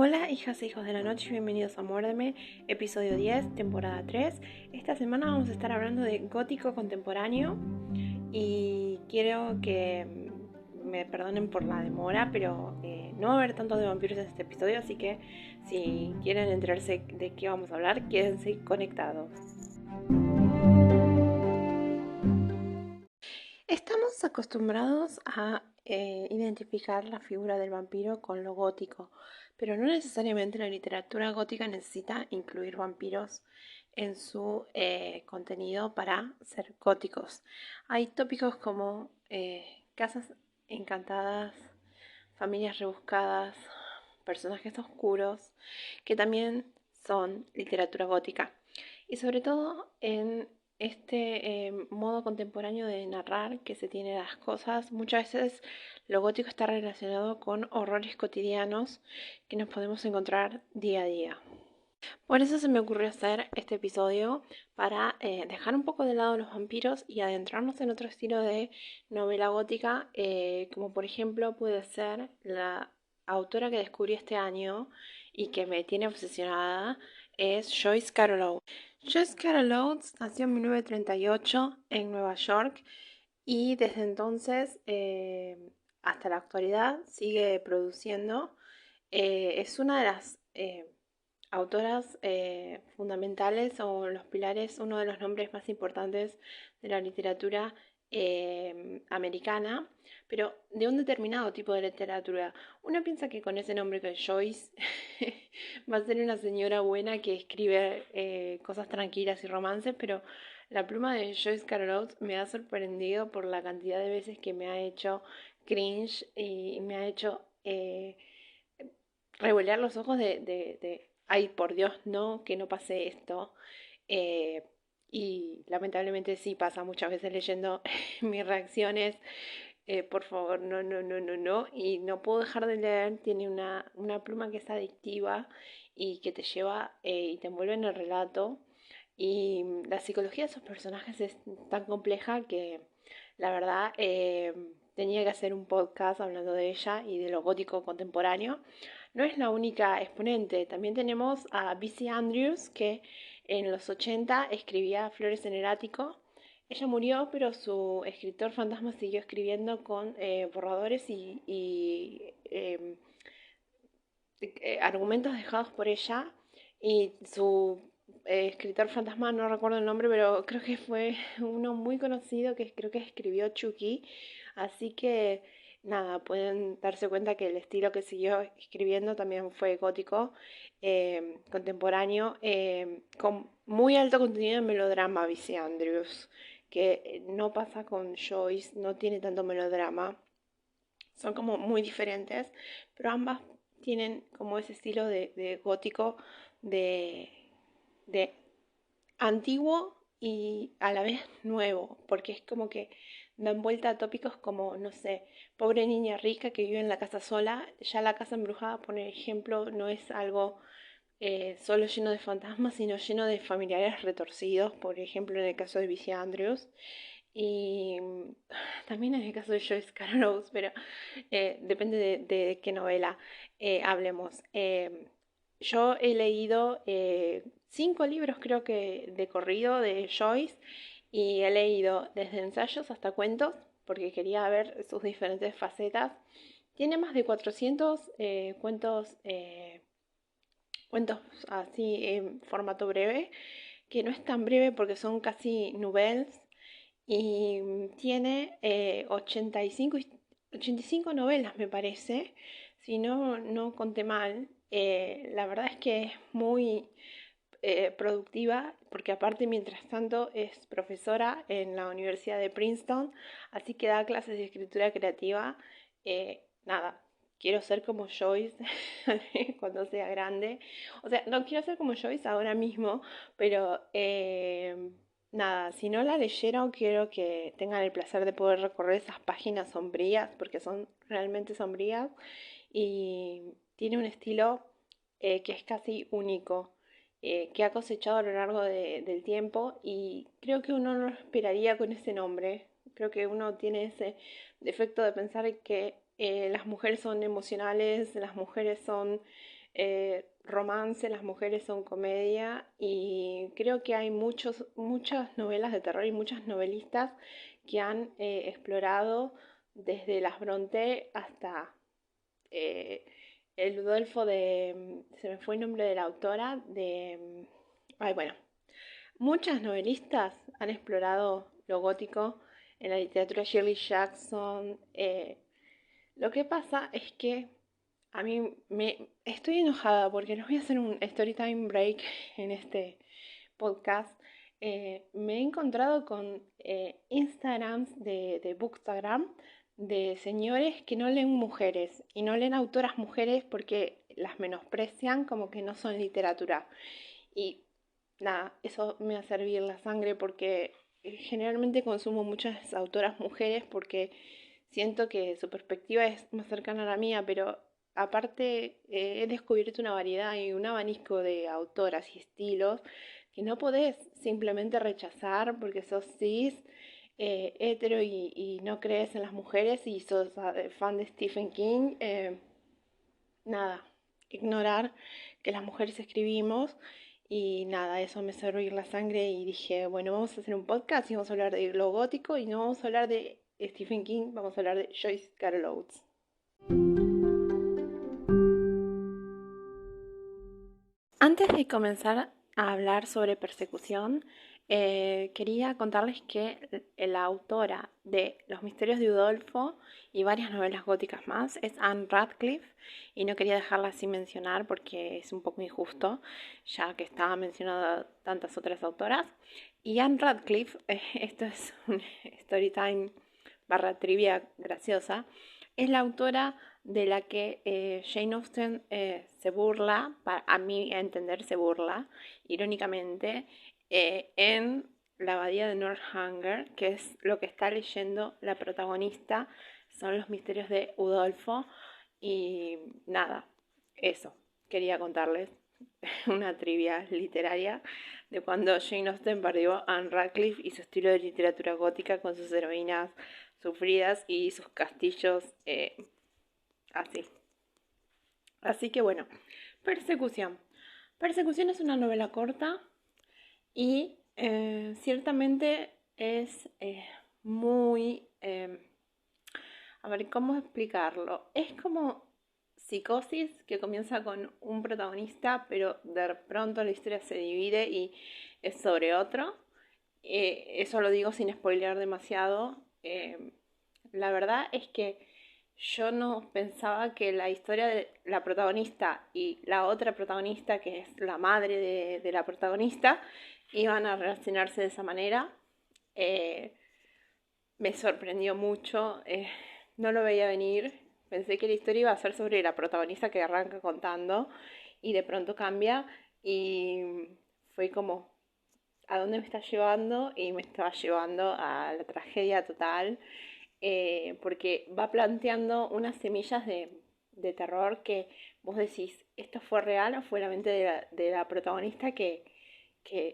Hola hijas e hijos de la noche, bienvenidos a Muérdeme, episodio 10, temporada 3. Esta semana vamos a estar hablando de gótico contemporáneo y quiero que me perdonen por la demora, pero no va a haber tanto de vampiros en este episodio, así que si quieren enterarse de qué vamos a hablar, quédense conectados. Estamos acostumbrados a identificar la figura del vampiro con lo gótico, pero no necesariamente la literatura gótica necesita incluir vampiros en su contenido para ser góticos. Hay tópicos como casas encantadas, familias rebuscadas, personajes oscuros, que también son literatura gótica. Y sobre todo en este modo contemporáneo de narrar que se tiene las cosas, muchas veces lo gótico está relacionado con horrores cotidianos que nos podemos encontrar día a día. Por eso se me ocurrió hacer este episodio para dejar un poco de lado los vampiros y adentrarnos en otro estilo de novela gótica, como por ejemplo puede ser la autora que descubrí este año y que me tiene obsesionada, es Joyce Carol Oates. Joyce Carol Oates nació en 1938 en Nueva York y desde entonces hasta la actualidad sigue produciendo. Es una de las autoras fundamentales o los pilares, uno de los nombres más importantes de la literatura americana, pero de un determinado tipo de literatura. Uno piensa que con ese nombre que Joyce va a ser una señora buena que escribe cosas tranquilas y romances, pero la pluma de Joyce Carol Oates me ha sorprendido por la cantidad de veces que me ha hecho cringe y me ha hecho revolear los ojos de ay, por Dios, no, que no pase esto. Eh, y lamentablemente sí pasa muchas veces leyendo mis reacciones. Por favor, no, no, no, no, no. Y no puedo dejar de leer. Tiene una pluma que es adictiva y que te lleva y te envuelve en el relato. Y la psicología de esos personajes es tan compleja que la verdad tenía que hacer un podcast hablando de ella y de lo gótico contemporáneo. No es la única exponente, también tenemos a B.C. Andrews, que en los 80 escribía Flores en el Ático. Ella murió, pero su escritor fantasma siguió escribiendo con borradores y argumentos dejados por ella. Y su escritor fantasma, no recuerdo el nombre, pero creo que fue uno muy conocido que creo que escribió Chucky. Así que nada, pueden darse cuenta que el estilo que siguió escribiendo también fue gótico, contemporáneo, con muy alto contenido de melodrama, dice Andrews, que no pasa con Joyce, no tiene tanto melodrama. Son como muy diferentes, pero ambas tienen como ese estilo de gótico, de, de antiguo y a la vez nuevo, porque es como que dan vuelta a tópicos como, no sé, pobre niña rica que vive en la casa sola. Ya la casa embrujada, por ejemplo, no es algo solo lleno de fantasmas, sino lleno de familiares retorcidos, por ejemplo, en el caso de Vicia Andrews. Y también en el caso de Joyce Carol Oates, pero depende de qué novela hablemos. Yo he leído 5 libros, creo que de corrido de Joyce, y he leído desde ensayos hasta cuentos, porque quería ver sus diferentes facetas. Tiene más de 400 cuentos así en formato breve, que no es tan breve porque son casi novelas, y tiene 85 novelas, me parece, si no conté mal. La verdad es que es muy productiva, porque aparte mientras tanto es profesora en la Universidad de Princeton, así que da clases de escritura creativa. Nada, quiero ser como Joyce cuando sea grande. O sea, no quiero ser como Joyce ahora mismo, pero nada, si no la leyeron, quiero que tengan el placer de poder recorrer esas páginas sombrías, porque son realmente sombrías, y tiene un estilo que es casi único, que ha cosechado a lo largo del tiempo, y creo que uno no lo esperaría con ese nombre. Creo que uno tiene ese defecto de pensar que las mujeres son emocionales, las mujeres son romance, las mujeres son comedia y creo que hay muchas novelas de terror y muchas novelistas que han explorado desde las Brontë hasta eh, el Ludolfo se me fue el nombre de la autora, ay bueno, muchas novelistas han explorado lo gótico en la literatura. Shirley Jackson. Lo que pasa es que a mí me estoy enojada porque les voy a hacer un story time break en este podcast. Me he encontrado con Instagrams de Bookstagram de señores que no leen mujeres y no leen autoras mujeres porque las menosprecian como que no son literatura. Y nada, eso me hace hervir la sangre porque generalmente consumo muchas autoras mujeres porque siento que su perspectiva es más cercana a la mía, pero aparte he descubierto una variedad y un abanico de autoras y estilos que no podés simplemente rechazar porque sos cis, hetero y no crees en las mujeres y sos fan de Stephen King. Nada, ignorar que las mujeres escribimos y nada, eso me hizo hervir la sangre y dije, bueno, vamos a hacer un podcast y vamos a hablar de lo gótico y no vamos a hablar de Stephen King, vamos a hablar de Joyce Carol Oates. Antes de comenzar a hablar sobre persecución, quería contarles que la autora de Los Misterios de Udolpho y varias novelas góticas más es Anne Radcliffe y no quería dejarla sin mencionar porque es un poco injusto ya que estaba mencionada tantas otras autoras. Y Anne Radcliffe, esto es un story time barra trivia graciosa, es la autora de la que Jane Austen se burla, a mi entender se burla, irónicamente, en la abadía de Northanger, que es lo que está leyendo la protagonista, son los misterios de Udolpho. Y nada, eso, quería contarles una trivia literaria de cuando Jane Austen perdió a Anne Radcliffe y su estilo de literatura gótica con sus heroínas sufridas y sus castillos así. Así que bueno, Persecución. Persecución es una novela corta y ciertamente es muy... a ver, ¿cómo explicarlo? Es como Psicosis, que comienza con un protagonista, pero de pronto la historia se divide y es sobre otro. Eso lo digo sin spoilear demasiado. La verdad es que yo no pensaba que la historia de la protagonista y la otra protagonista, que es la madre de la protagonista, iban a relacionarse de esa manera. Me sorprendió mucho, no lo veía venir. Pensé que la historia iba a ser sobre la protagonista que arranca contando y de pronto cambia y fue como, ¿a dónde me está llevando? Y me estaba llevando a la tragedia total. Porque va planteando unas semillas de terror que vos decís, ¿esto fue real o fue la mente de la protagonista que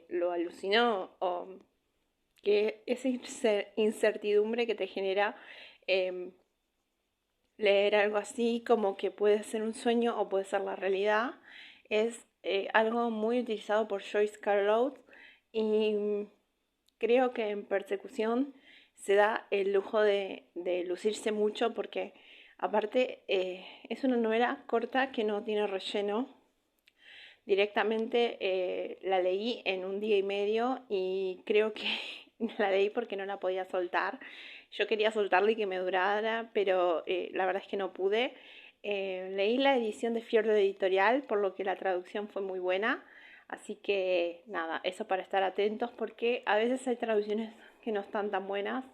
lo alucinó? O que esa incertidumbre que te genera leer algo así como que puede ser un sueño o puede ser la realidad es algo muy utilizado por Joyce Carol Oates y creo que en Persecución se da el lujo de lucirse mucho porque aparte es una novela corta que no tiene relleno. Directamente la leí en un día y medio y creo que la leí porque no la podía soltar. Yo quería soltarla y que me durara, pero la verdad es que no pude. Leí la edición de Fiordo Editorial, por lo que la traducción fue muy buena. Así que nada, eso para estar atentos porque a veces hay traducciones que no están tan buenas.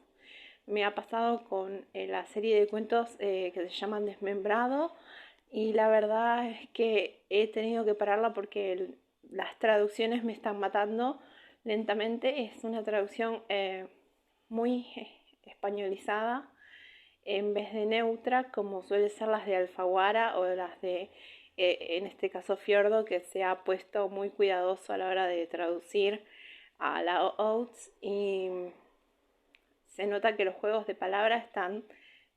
Me ha pasado con la serie de cuentos que se llaman Desmembrado y la verdad es que he tenido que pararla porque las traducciones me están matando lentamente. Es una traducción muy españolizada en vez de neutra como suelen ser las de Alfaguara o las de en este caso Fiordo, que se ha puesto muy cuidadoso a la hora de traducir a la Oates y se nota que los juegos de palabras están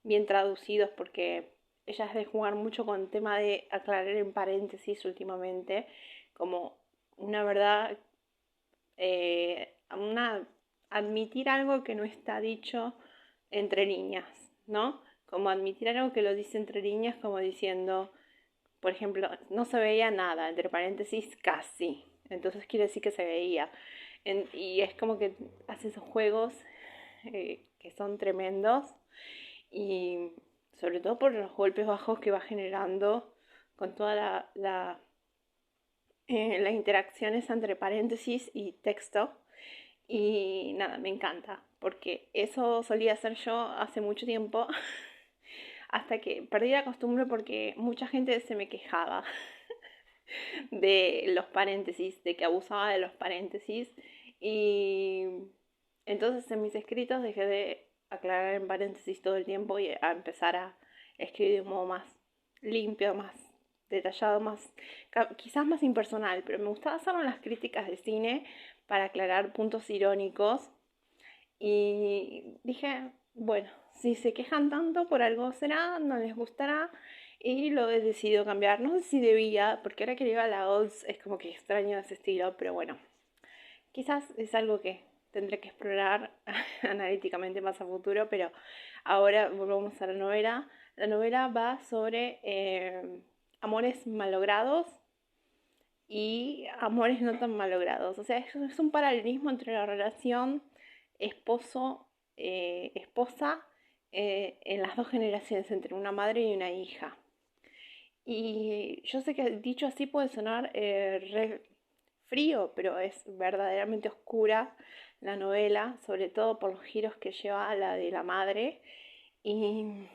bien traducidos porque ella es de jugar mucho con el tema de aclarar en paréntesis últimamente, como una verdad, admitir algo que no está dicho entre líneas, ¿no? Como admitir algo que lo dice entre líneas, como diciendo, por ejemplo, no se veía nada, entre paréntesis, casi. Entonces quiere decir que se veía. Y es como que hace esos juegos que son tremendos y sobre todo por los golpes bajos que va generando con toda las interacciones entre paréntesis y texto. Y nada, me encanta, porque eso solía hacer yo hace mucho tiempo, hasta que perdí la costumbre porque mucha gente se me quejaba de los paréntesis, de que abusaba de los paréntesis. Y entonces en mis escritos dejé de aclarar en paréntesis todo el tiempo y a empezar a escribir de un modo más limpio, más detallado, más quizás más impersonal, pero me gustaba hacerlo en las críticas de cine para aclarar puntos irónicos. Y dije, bueno, si se quejan tanto por algo será, no les gustará, y lo he decidido cambiar. No sé si debía, porque ahora que le iba a la odds es como que extraño ese estilo, pero bueno, quizás es algo que tendré que explorar analíticamente más a futuro, pero ahora volvamos a la novela. La novela va sobre amores malogrados y amores no tan malogrados. O sea, es un paralelismo entre la relación esposa en las dos generaciones, entre una madre y una hija. Y yo sé que dicho así puede sonar re frío, pero es verdaderamente oscura la novela, sobre todo por los giros que lleva a la de la madre y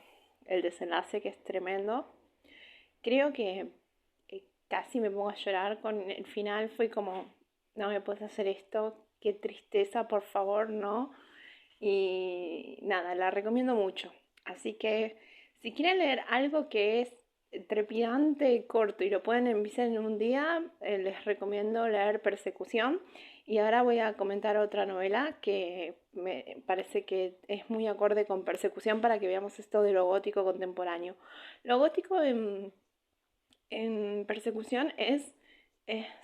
el desenlace que es tremendo. Creo que casi me pongo a llorar con el final, fue como, no me puedes hacer esto, qué tristeza, por favor, no. Y nada, la recomiendo mucho. Así que si quieren leer algo que es trepidante, corto y lo pueden empezar en un día, les recomiendo leer Persecución. Y ahora voy a comentar otra novela que me parece que es muy acorde con Persecución para que veamos esto de lo gótico contemporáneo. Lo gótico en Persecución es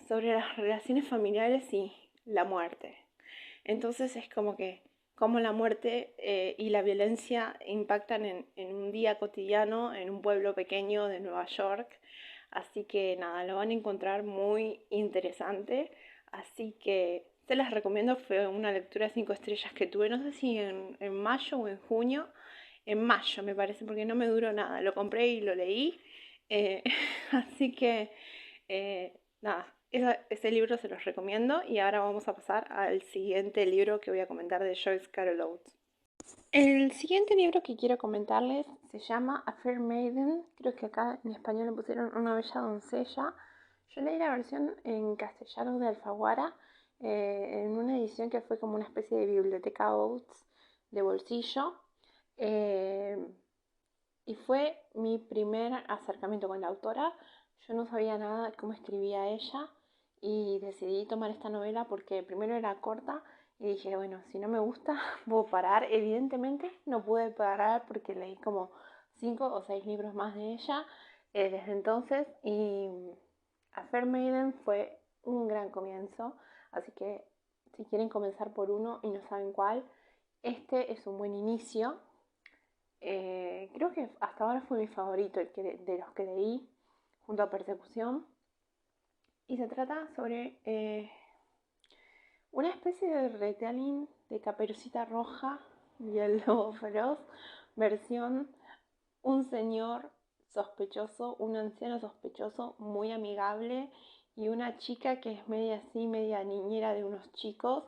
sobre las relaciones familiares y la muerte. Entonces es como que cómo la muerte y la violencia impactan en un día cotidiano en un pueblo pequeño de Nueva York. Así que nada, lo van a encontrar muy interesante. Así que se las recomiendo, fue una lectura 5 estrellas que tuve, no sé si en mayo o en junio. En mayo me parece, porque no me duró nada. Lo compré y lo leí. Eh, así que nada, ese libro se los recomiendo y ahora vamos a pasar al siguiente libro que voy a comentar de Joyce Carol Oates. El siguiente libro que quiero comentarles se llama A Fair Maiden, creo que acá en español le pusieron Una bella doncella. Yo leí la versión en castellano de Alfaguara, en una edición que fue como una especie de biblioteca Oates de bolsillo. Eh, y fue mi primer acercamiento con la autora. Yo no sabía nada de cómo escribía ella y decidí tomar esta novela porque primero era corta y dije, bueno, si no me gusta, puedo parar. Evidentemente no pude parar porque leí como 5 o 6 libros más de ella desde entonces, y A Fair Maiden fue un gran comienzo. Así que si quieren comenzar por uno y no saben cuál, este es un buen inicio. Creo que hasta ahora fue mi favorito, de los que leí, junto a Persecución. Y se trata sobre una especie de retelling de Caperucita Roja y el Lobo Feroz, versión un señor sospechoso, un anciano sospechoso muy amigable y una chica que es media así, media niñera de unos chicos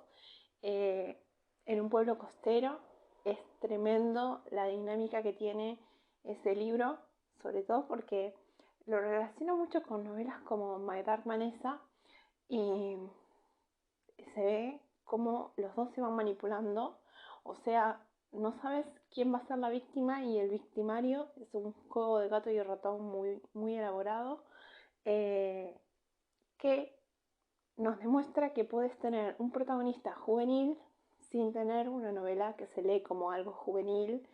eh, en un pueblo costero. Es tremendo la dinámica que tiene ese libro, sobre todo porque lo relaciono mucho con novelas como My Dark Vanessa y se ve cómo los dos se van manipulando, o sea, no sabes quién va a ser la víctima y el victimario. Es un juego de gato y ratón muy, muy elaborado, eh, que nos demuestra que puedes tener un protagonista juvenil sin tener una novela que se lee como algo juvenil,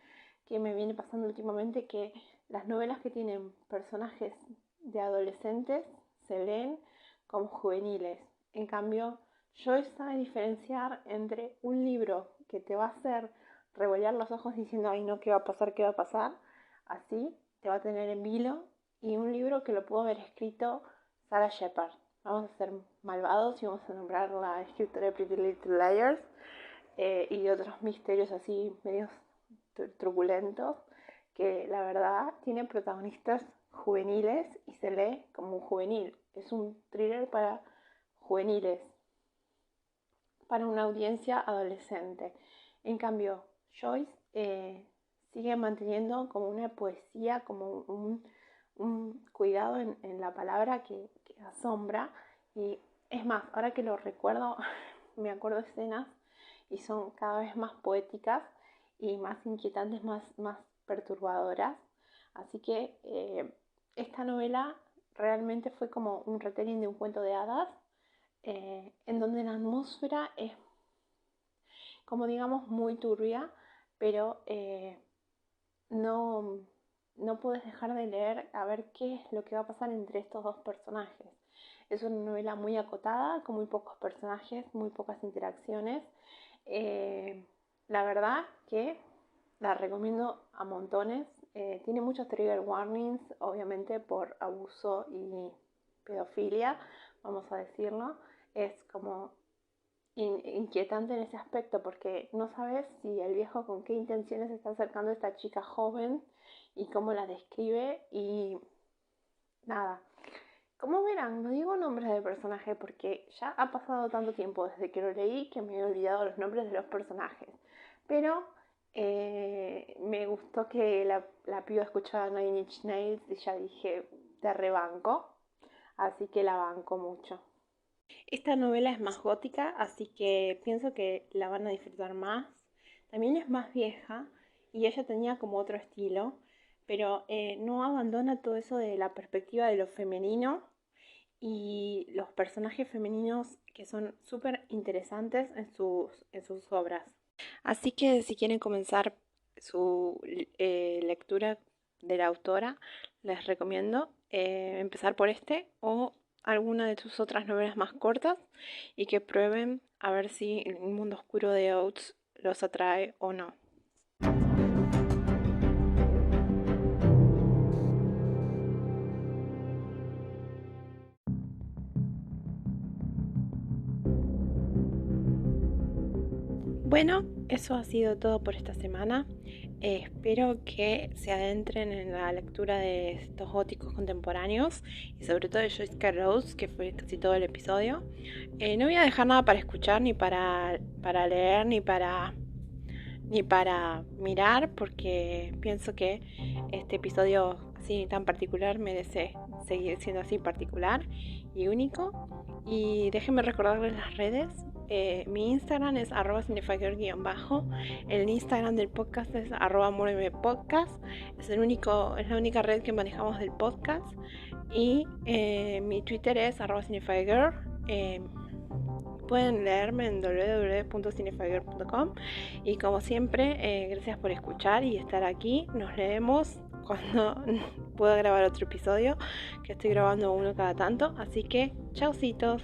que me viene pasando últimamente, que las novelas que tienen personajes de adolescentes se leen como juveniles. En cambio, Joyce sabe diferenciar entre un libro que te va a hacer revolver los ojos diciendo, ay no, ¿qué va a pasar? ¿Qué va a pasar? Así te va a tener en vilo, y un libro que lo pudo haber escrito Sarah Shepard. Vamos a ser malvados y vamos a nombrar la escritora de Pretty Little Liars, y de otros misterios así medios truculentos, que la verdad tiene protagonistas juveniles y se lee como un juvenil. Es un thriller para juveniles, para una audiencia adolescente. En cambio, Joyce sigue manteniendo como una poesía, como un cuidado en la palabra que asombra. Y es más, ahora que lo recuerdo, me acuerdo de escenas y son cada vez más poéticas y más inquietantes, más perturbadoras. Así que esta novela realmente fue como un retelling de un cuento de hadas, en donde la atmósfera es, como digamos, muy turbia, pero no puedes dejar de leer a ver qué es lo que va a pasar entre estos dos personajes. Es una novela muy acotada, con muy pocos personajes, muy pocas interacciones. La verdad que la recomiendo a montones. Tiene muchos trigger warnings, obviamente por abuso y pedofilia, vamos a decirlo. Es como inquietante en ese aspecto, porque no sabes si el viejo con qué intenciones está acercando a esta chica joven y cómo la describe. Y nada, como verán, no digo nombres de personaje porque ya ha pasado tanto tiempo desde que lo leí que me he olvidado los nombres de los personajes. Pero me gustó que la piba escuchaba Nine Inch Nails y ya dije, te rebanco. Así que la banco mucho. Esta novela es más gótica, así que pienso que la van a disfrutar más. También es más vieja y ella tenía como otro estilo, pero no abandona todo eso de la perspectiva de lo femenino y los personajes femeninos que son súper interesantes en sus obras. Así que si quieren comenzar su lectura de la autora, les recomiendo empezar por este o alguna de sus otras novelas más cortas, y que prueben a ver si el mundo oscuro de Oates los atrae o no. Bueno, eso ha sido todo por esta semana. Espero que se adentren en la lectura de estos góticos contemporáneos y sobre todo de Joyce Carol Oates, que fue casi todo el episodio. No voy a dejar nada para escuchar, ni para leer, ni para mirar, porque pienso que este episodio así tan particular merece seguir siendo así particular y único. Y déjenme recordarles las redes. Mi Instagram es @cinefighter_, el Instagram del podcast es @podcast, es la única red que manejamos del podcast, y mi Twitter es @cinefighter. Pueden leerme en www.cinefighter.com, y como siempre, gracias por escuchar y estar aquí. Nos leemos cuando pueda grabar otro episodio, que estoy grabando uno cada tanto, así que chaucitos.